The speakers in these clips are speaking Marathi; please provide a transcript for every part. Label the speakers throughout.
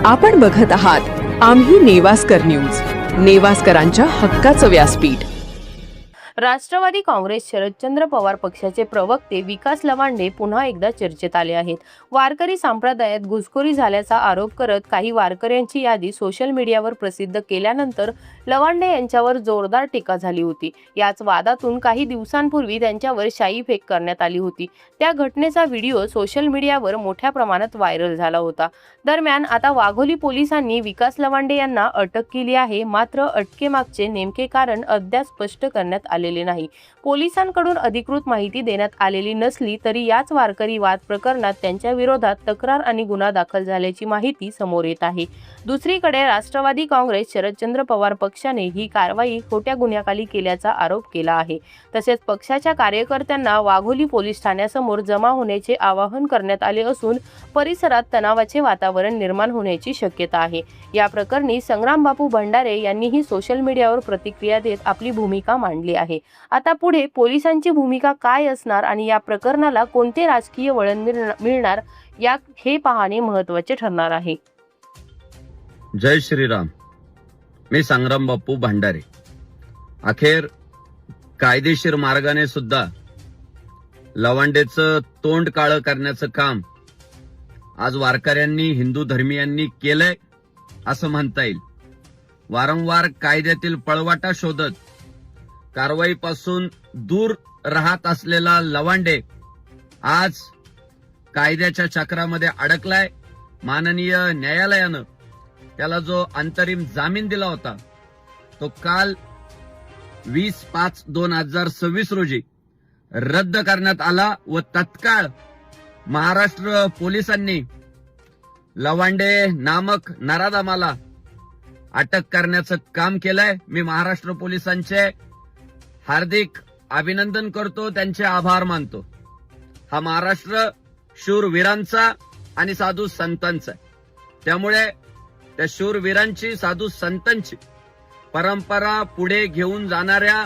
Speaker 1: आपण बघत आहात आम्ही नेवास्कर न्यूज, नेवास्करांच्या हक्काचं व्यासपीठ।
Speaker 2: राष्ट्रवादी काँग्रेस शरदचंद्र पवार पक्षाचे प्रवक्ते विकास लवांडे पुन्हा एकदा चर्चेत आले आहेत। वारकरी संप्रदायात घुसखोरी झाल्याचा आरोप करत काही वारकऱ्यांची यादी सोशल मीडियावर प्रसिद्ध केल्यानंतर लवांडे यांच्यावर जोरदार टीका झाली होती। याच वादातून काही दिवसांपूर्वी त्यांच्यावर शाई फेक करण्यात आली होती। त्या घटनेचा व्हिडिओ सोशल मीडियावर मोठ्या प्रमाणात व्हायरल झाला होता। दरम्यान आता वाघोली पोलिसांनी विकास लवांडे यांना अटक केली आहे, मात्र अटकेमागचे नेमके कारण अद्याप स्पष्ट करण्यात आलेले नाही। पोलिसांकडून अधिकृत माहिती देण्यात आलेली नसली तरी याच वारकरी वाद प्रकरणात त्यांच्या विरोधात तक्रार आणि गुन्हा दाखल झाल्याची माहिती समोर येत आहे। दुसरीकडे राष्ट्रवादी काँग्रेस शरदचंद्र पवार पक्षाने ही कारवाई खोट्या गुन्ह्याखाली केल्याचा आरोप केला आहे। तसेच पक्षाच्या कार्यकर्त्यांना वाघोली पोलीस ठाण्यासमोर जमा होण्याचे आवाहन करण्यात आले असून परिसरात तणावाचे वातावरण निर्माण होण्याची शक्यता आहे। या प्रकरणी संग्रामबापू भंडारे यांनीही सोशल मीडियावर प्रतिक्रिया देत आपली भूमिका मांडली आहे। आता पुढे पोलिसांची भूमिका काय असणार आणि या प्रकरणाला कोणते राजकीय वळण मिळणार हे पाहणे महत्त्वाचे ठरणार आहे।
Speaker 3: जय श्रीराम। मी संग्रामबापू भंडारे। अखेर कायदेशीर मार्गाने सुद्धा लवांडेचं तोंड काळं करण्याचं काम आज वारकऱ्यांनी, हिंदू धर्मीयांनी केलंय असं म्हणता येईल। वारंवार कायद्यातील पळवाटा शोधत कारवाईपासून दूर राहत असलेला लवांडे आज कायद्याच्या चक्रामध्ये अडकलाय। माननीय न्यायालयानं त्याला जो अंतरिम जामीन दिला होता तो काल 20/5/2026 रोजी रद्द करण्यात आला व तत्काळ महाराष्ट्र पोलिसांनी लवांडे नामक नराधमाला अटक करण्याचं काम केलंय। मी महाराष्ट्र पोलिसांचे हार्दिक अभिनंदन करतो, त्यांचे आभार मानतो। हा महाराष्ट्र शूरवीरांचा आणि साधू संतांचा, त्यामुळे त्या शूरवीरांची, साधू संतांची परंपरा पुढे घेऊन जाणाऱ्या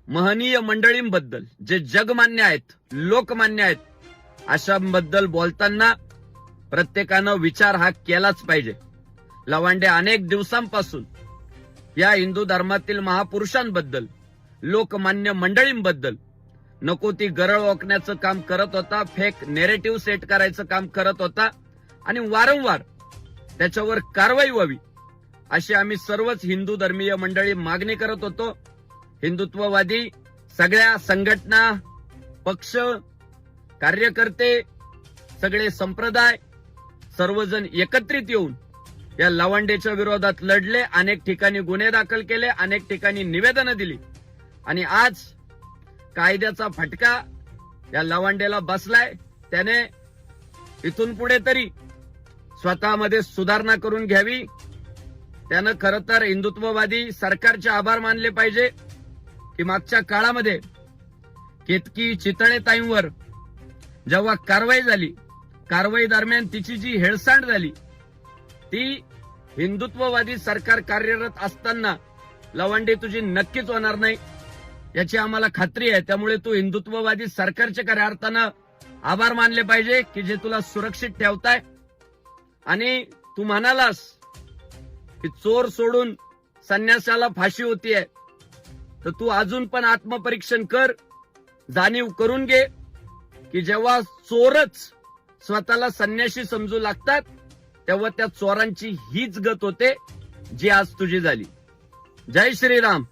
Speaker 3: महनीय मंडळींबद्दल, जे जगमान्य आहेत, लोकमान्य आहेत, अशांबद्दल बोलताना प्रत्येकानं विचार हा केलाच पाहिजे। लवांडे अनेक दिवसांपासून या हिंदू धर्मातील महापुरुषांबद्दल, लोकमान्य मंडळींबद्दल नको ती गरळ ओकण्याचं काम करत होता, फेक नेरेटिव्ह सेट करायचं काम करत होता आणि वारंवार त्याच्यावर कारवाई व्हावी अशी आम्ही सर्वच हिंदू धर्मीय मंडळी मागणी करत होतो। हिंदुत्ववादी सगळ्या संघटना, पक्ष, कार्यकर्ते, सगळे संप्रदाय सर्वजण एकत्रित येऊन या लवांडेच्या विरोधात लढले। अनेक ठिकाणी गुन्हे दाखल केले, अनेक ठिकाणी निवेदनं दिली आणि आज कायद्याचा फटका या लवांडेला बसलाय। त्याने इथून पुढे तरी स्वतःमध्ये सुधारणा करून घ्यावी। त्यानं खरं तर हिंदुत्ववादी सरकारचे आभार मानले पाहिजे की मागच्या काळामध्ये केतकी चितळे ताईंवर जेव्हा कारवाई झाली, कारवाई दरम्यान तिची जी हेळसांड झाली ती हिंदुत्ववादी सरकार कार्यरत असताना लवांडे तुझी नक्कीच होणार नाही याची आम्हाला खात्री आहे। त्यामुळे तू हिंदुत्ववादी सरकारचे खऱ्या अर्थानं आभार मानले पाहिजे की जे तुला सुरक्षित ठेवताय। आणि तू म्हणालास की चोर सोडून संन्यासाला फाशी होतीये, तर तू अजून पण आत्मपरीक्षण कर, जाणीव करून घे की जेव्हा चोरच स्वतःला संन्याशी समजू लागतात तेव्हा त्या चोरांची हीच गत होते जी आज तुझी झाली। जय श्रीराम।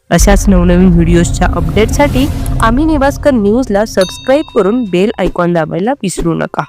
Speaker 2: अशाच नवनवीन व्हिडिओजच्या अपडेटसाठी आम्ही नेवास्कर न्यूजला सबस्क्राईब करून बेल आयकॉन दाबायला विसरू नका।